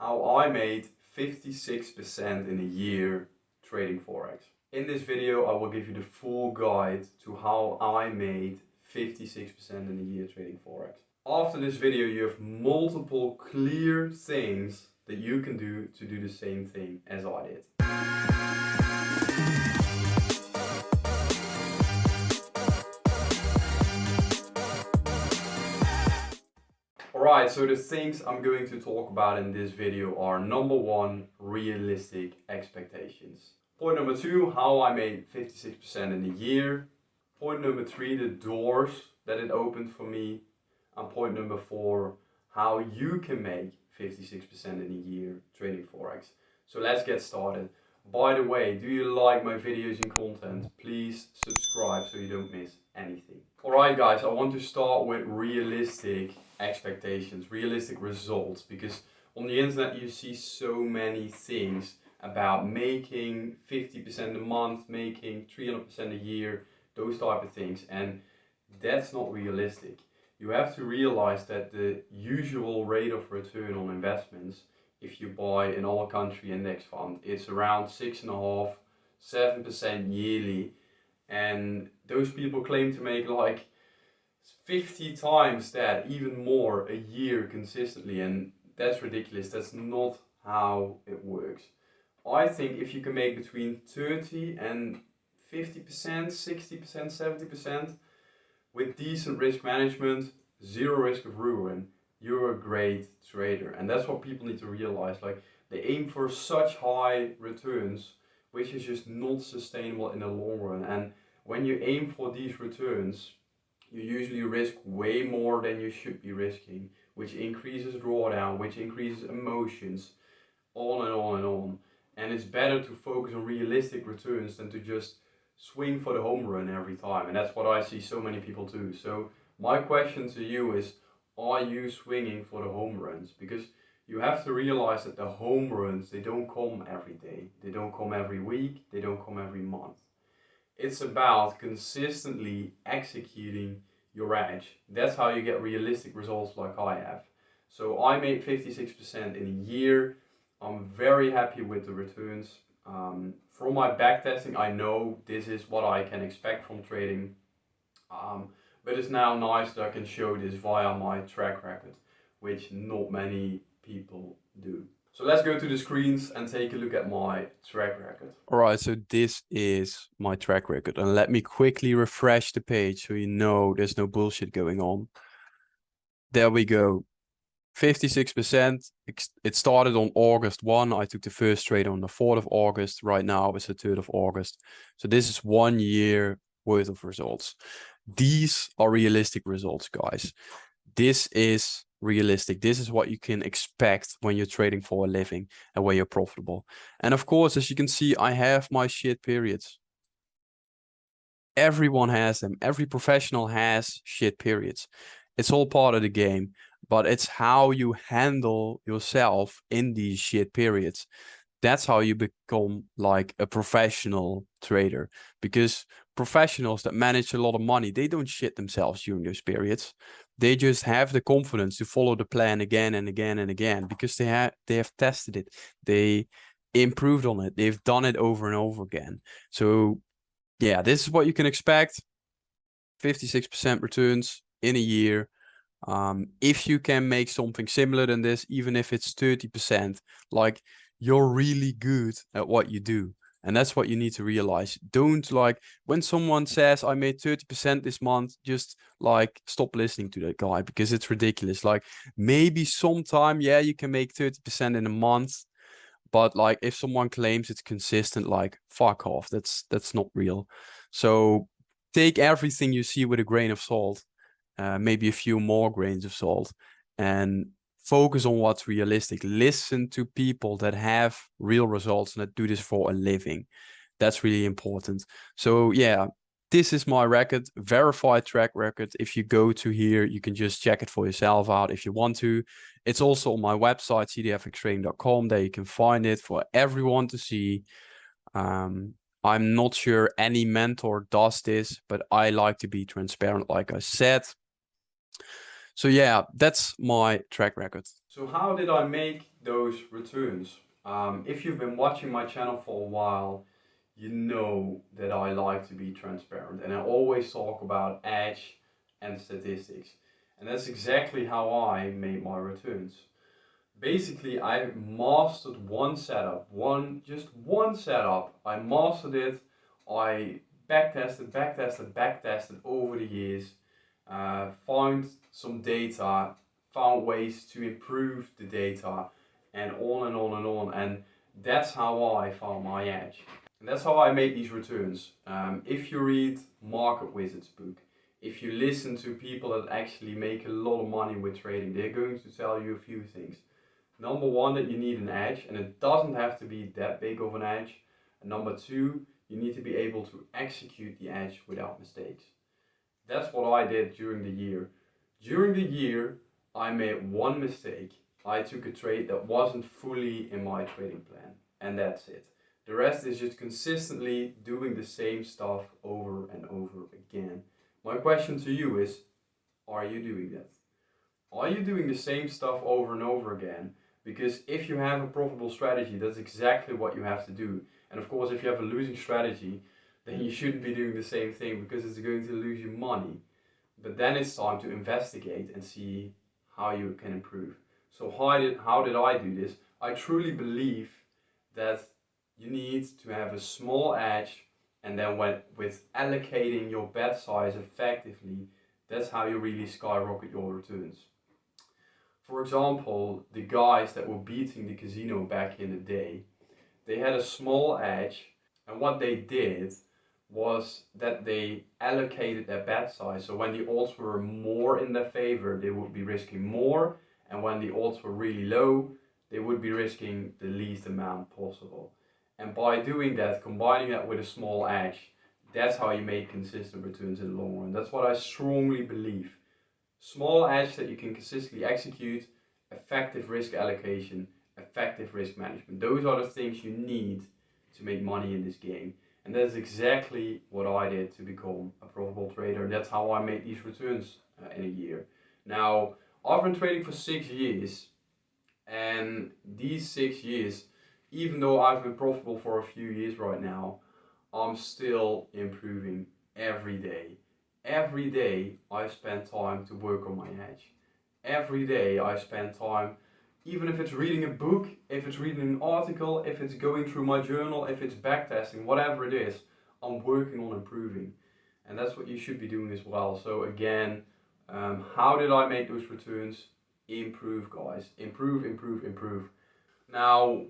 how I made 56% in a year trading Forex. In this video, I will give you the full guide to how I made 56% in a year trading Forex. After this video, you have multiple clear things that you can do to do the same thing as I did. Alright, so the things I'm going to talk about in this video are: number one, realistic expectations. Point number two, how I made 56% in a year. Point number three, the doors that it opened for me. And point number four, how you can make 56% in a year trading Forex. So let's get started. By the way, do you like my videos and content? Please subscribe so you don't miss anything. Alright guys, I want to start with realistic expectations, realistic results, because on the internet you see so many things about making 50% a month, making 300% a year, those type of things, and that's not realistic. You have to realize that the usual rate of return on investments, if you buy an all country index fund, it's around 6.5%, 7% yearly, and those people claim to make like 50 times that, even more, a year consistently, and that's ridiculous. That's not how it works. I think if you can make between 30 and 50%, 60%, 70% with decent risk management, zero risk of ruin, you're a great trader. And that's what people need to realize. Like, they aim for such high returns, which is just not sustainable in the long run. And when you aim for these returns, you usually risk way more than you should be risking, which increases drawdown, which increases emotions, on and on and on. And it's better to focus on realistic returns than to just swing for the home run every time. And that's what I see so many people do. So my question to you is, are you swinging for the home runs? Because you have to realize that the home runs, they don't come every day. They don't come every week. They don't come every month. It's about consistently executing your edge. That's how you get realistic results like I have. So I made 56% in a year. I'm very happy with the returns. From my backtesting, I know this is what I can expect from trading. But it's now nice that I can show this via my track record, which not many people do. So let's go to the screens and take a look at my track record. Alright, so this is my track record, and let me quickly refresh the page so you know there's no bullshit going on. There we go. 56%. It started on August 1. I took the first trade on the 4th of August. Right now it's the 3rd of August. So this is 1 year worth of results. These are realistic results, guys. This is realistic. This is what you can expect when you're trading for a living and when you're profitable. And of course, as you can see, I have my shit periods. Everyone has them. Every professional has shit periods. It's all part of the game, but it's how you handle yourself in these shit periods. That's how you become like a professional trader, because professionals that manage a lot of money, they don't shit themselves during those periods. They just have the confidence to follow the plan again and again and again, because they have tested it. They improved on it. They've done it over and over again. So yeah, this is what you can expect. 56% returns in a year. If you can make something similar than this, even if it's 30%, like, you're really good at what you do. And that's what you need to realize. Don't, like, when someone says I made 30% this month, just like stop listening to that guy, because it's ridiculous. Like, maybe sometime, yeah, you can make 30% in a month, but like, if someone claims it's consistent, like, fuck off. That's not real. So take everything you see with a grain of salt, maybe a few more grains of salt, and focus on what's realistic. Listen to people that have real results and that do this for a living. That's really important. So yeah, this is my record, verified track record. If you go to here, you can just check it for yourself out if you want to. It's also on my website, cdfxtrading.com. There you can find it for everyone to see. I'm not sure any mentor does this, but I like to be transparent, like I said. So yeah, that's my track record. So how did I make those returns. If you've been watching my channel for a while, you know that I like to be transparent and I always talk about edge and statistics. And that's exactly how I made my returns. Basically, I mastered one setup, just one setup. I mastered it. I backtested over the years, found some data, found ways to improve the data, and on and on and on. And that's how I found my edge. And that's how I make these returns. If you read Market Wizard's book, if you listen to people that actually make a lot of money with trading, they're going to tell you a few things. Number one, that you need an edge, and it doesn't have to be that big of an edge. And number two, you need to be able to execute the edge without mistakes. That's what I did during the year. During the year, I made one mistake. I took a trade that wasn't fully in my trading plan, and that's it. The rest is just consistently doing the same stuff over and over again. My question to you is, are you doing that? Are you doing the same stuff over and over again? Because if you have a profitable strategy, that's exactly what you have to do. And of course, if you have a losing strategy, then you shouldn't be doing the same thing because it's going to lose you money. But then it's time to investigate and see how you can improve. So how did I do this? I truly believe that you need to have a small edge, and then with allocating your bet size effectively, that's how you really skyrocket your returns. For example, the guys that were beating the casino back in the day, they had a small edge, and what they did was that they allocated their bet size. So when the odds were more in their favor, they would be risking more, and when the odds were really low, they would be risking the least amount possible. And by doing that, combining that with a small edge, that's how you make consistent returns in the long run. That's what I strongly believe. Small edge that you can consistently execute, effective risk allocation, effective risk management. Those are the things you need to make money in this game. And that's exactly what I did to become a profitable trader. And that's how I made these returns in a year. Now, I've been trading for 6 years. And these 6 years, even though I've been profitable for a few years right now, I'm still improving every day. Every day I spend time to work on my edge. Every day I spend time, even if it's reading a book, if it's reading an article, if it's going through my journal, if it's backtesting, whatever it is, I'm working on improving. And that's what you should be doing as well. So again, how did I make those returns? Improve, guys. Improve, improve, improve. Now,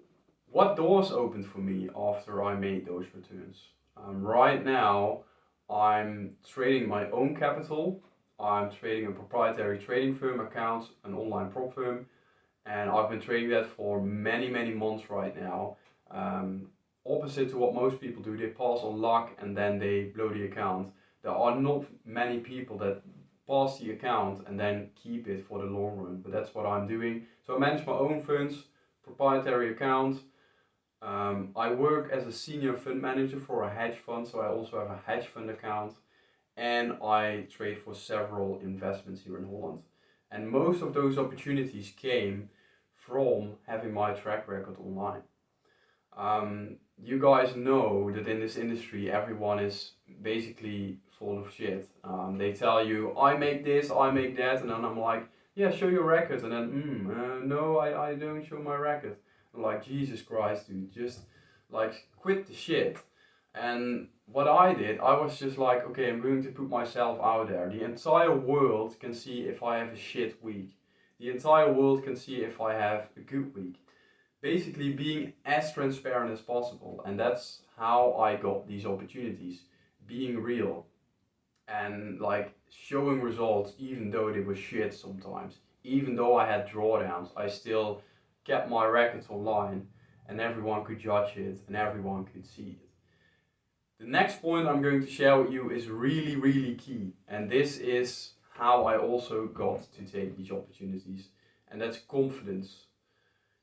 what doors opened for me after I made those returns? Right now, I'm trading my own capital. I'm trading a proprietary trading firm account, an online prop firm, and I've been trading that for many, many months right now. Opposite to what most people do, they pass on luck and then they blow the account. There are not many people that pass the account and then keep it for the long run, but that's what I'm doing. So I manage my own funds, proprietary account. I work as a senior fund manager for a hedge fund, so I also have a hedge fund account, and I trade for several investments here in Holland. And most of those opportunities came from having my track record online. You guys know that in this industry everyone is basically full of shit. They tell you, I make this, I make that, and then I'm like, yeah, show your record, and then, no, I don't show my record. I'm like, Jesus Christ, dude, just like quit the shit. And what I did, I was just like, okay, I'm going to put myself out there. The entire world can see if I have a shit week. The entire world can see if I have a good week. Basically being as transparent as possible, and that's how I got these opportunities. Being real and like showing results even though they were shit sometimes. Even though I had drawdowns, I still kept my records online and everyone could judge it and everyone could see it. The next point I'm going to share with you is really, really key, and this is how I also got to take these opportunities, and that's confidence.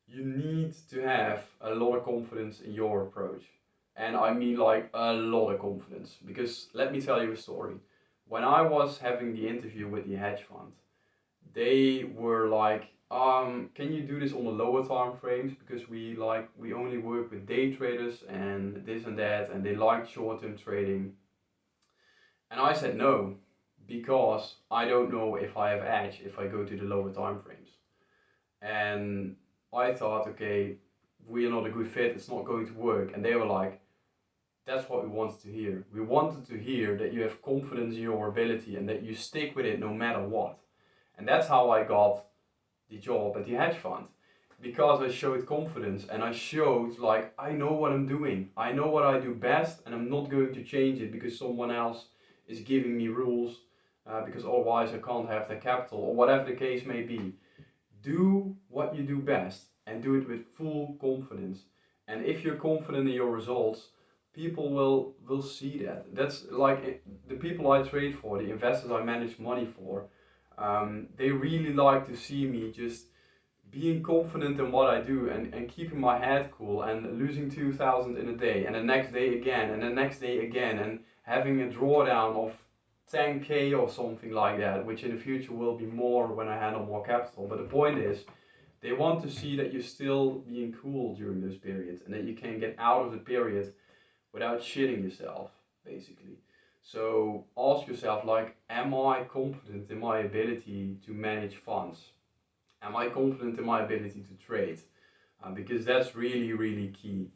You need to have a lot of confidence in your approach. And I mean like a lot of confidence. Because let me tell you a story. When I was having the interview with the hedge fund, they were like, can you do this on the lower time frames, because we only work with day traders and this and that, and they like short-term trading. And I said no, because I don't know if I have edge if I go to the lower time frames. And I thought, okay, we are not a good fit, it's not going to work. And they were like, that's what we wanted to hear. We wanted to hear that you have confidence in your ability and that you stick with it no matter what. And that's how I got the job at the hedge fund, because I showed confidence and I showed like, I know what I'm doing, I know what I do best, and I'm not going to change it because someone else is giving me rules, because otherwise I can't have the capital, or whatever the case may be. Do what you do best and do it with full confidence. And if you're confident in your results, people will see that. That's like the people I trade for, the investors I manage money for, they really like to see me just being confident in what I do, and keeping my head cool, and losing 2,000 in a day, and the next day again, and the next day again, and having a drawdown of 10k or something like that, which in the future will be more when I handle more capital. But the point is, they want to see that you're still being cool during those periods, and that you can get out of the period without shitting yourself, basically. So ask yourself, like, am I confident in my ability to manage funds? Am I confident in my ability to trade? Because that's really, really key.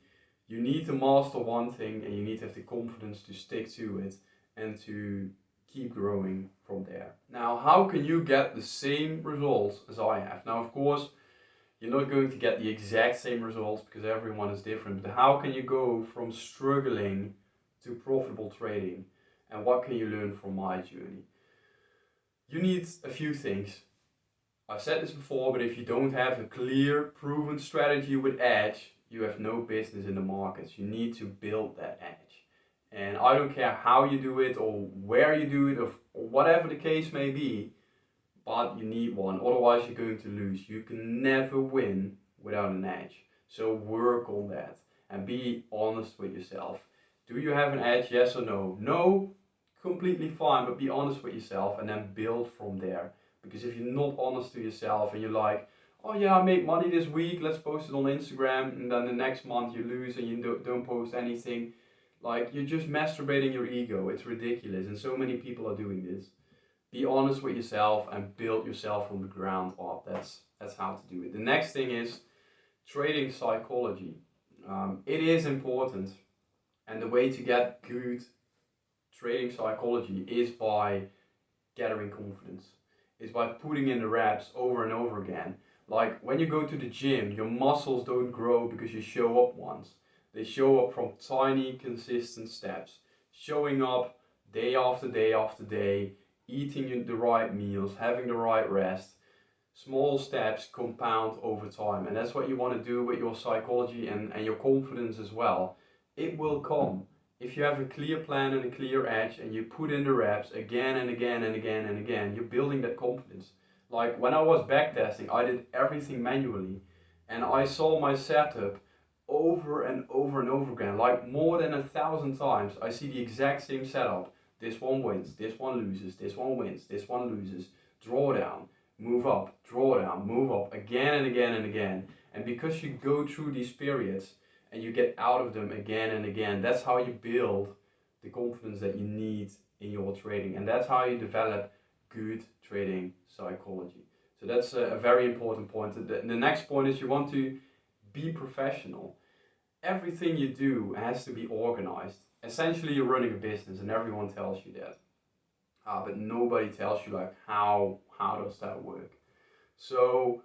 You need to master one thing, and you need to have the confidence to stick to it and to keep growing from there. Now, how can you get the same results as I have? Now, of course, you're not going to get the exact same results because everyone is different, but how can you go from struggling to profitable trading? And what can you learn from my journey? You need a few things. I've said this before, but if you don't have a clear, proven strategy with edge, you have no business in the markets. You need to build that edge. And I don't care how you do it, or where you do it, or whatever the case may be, but you need one. Otherwise you're going to lose. You can never win without an edge. So work on that and be honest with yourself. Do you have an edge? Yes or no? No, completely fine, but be honest with yourself and then build from there. Because if you're not honest to yourself and you're like, oh yeah, I made money this week, let's post it on Instagram, and then the next month you lose and you don't post anything, like, you're just masturbating your ego. It's ridiculous, and so many people are doing this. Be honest with yourself and build yourself from the ground up. That's how to do it. The next thing is trading psychology. It is important, and the way to get good trading psychology is by gathering confidence. Is by putting in the reps over and over again. Like when you go to the gym, your muscles don't grow because you show up once. They show up from tiny, consistent steps. Showing up day after day after day, eating the right meals, having the right rest. Small steps compound over time. And that's what you want to do with your psychology and your confidence as well. It will come. If you have a clear plan and a clear edge and you put in the reps again and again and again and again, you're building that confidence. Like when I was backtesting, I did everything manually, and I saw my setup over and over and over again, like more than 1,000 times. I see the exact same setup. This one wins, this one loses, this one wins, this one loses. Drawdown, move up, drawdown, move up, again and again and again. And because you go through these periods, and you get out of them again and again, that's how you build the confidence that you need in your trading. And that's how you develop good trading psychology. So that's a very important point. The next point is you want to be professional. Everything you do has to be organized. Essentially, you're running a business, and everyone tells you that. But nobody tells you like how does that work. So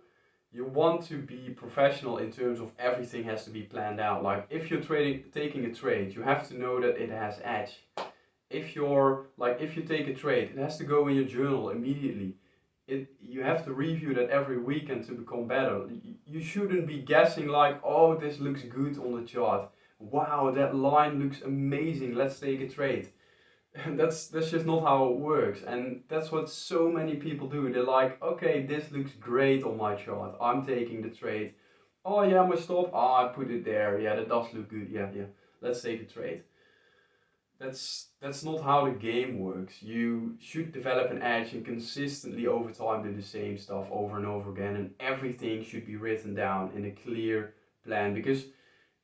you want to be professional in terms of everything has to be planned out. Like if you're taking a trade, you have to know that it has edge. If you take a trade, it has to go in your journal immediately. You have to review that every weekend to become better. You shouldn't be guessing like, oh, this looks good on the chart. Wow, that line looks amazing. Let's take a trade. That's just not how it works, and that's what so many people do. They're like, okay, this looks great on my chart, I'm taking the trade. Oh yeah, my stop, I put it there, yeah, that does look good, yeah, let's take a trade. That's not how the game works. You should develop an edge and consistently over time do the same stuff over and over again, and everything should be written down in a clear plan, because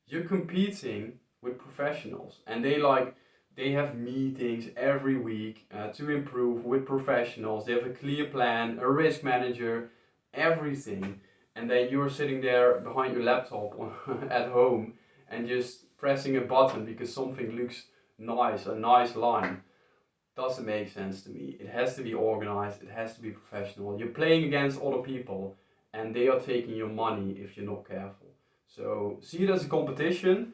you're competing with professionals, and they have meetings every week to improve with professionals. They have a clear plan, a risk manager, everything, and then you're sitting there behind your laptop at home and just pressing a button because something looks nice, a nice line. Doesn't make sense to me. It has to be organized, it has to be professional. You're playing against other people and they are taking your money if you're not careful. So see it as a competition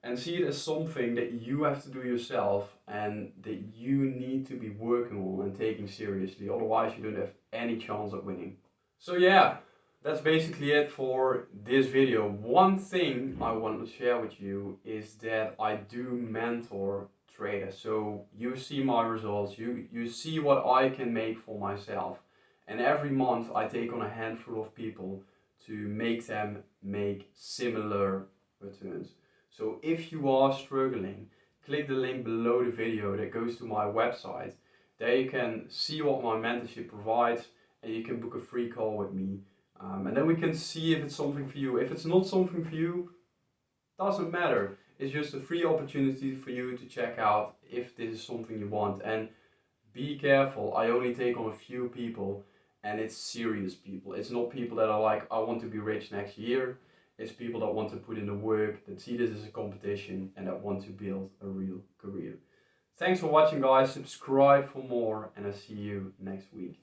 and see it as something that you have to do yourself and that you need to be working on and taking seriously. Otherwise you don't have any chance of winning. So yeah, that's basically it for this video. One thing I want to share with you is that I do mentor traders. So you see my results, you see what I can make for myself. And every month I take on a handful of people to make them make similar returns. So if you are struggling, click the link below the video that goes to my website. There you can see what my mentorship provides and you can book a free call with me. And then we can see if it's something for you. If it's not something for you, doesn't matter. It's just a free opportunity for you to check out if this is something you want. And be careful, I only take on a few people and it's serious people. It's not people that are like, I want to be rich next year. It's people that want to put in the work, that see this as a competition and that want to build a real career. Thanks for watching, guys. Subscribe for more and I'll see you next week.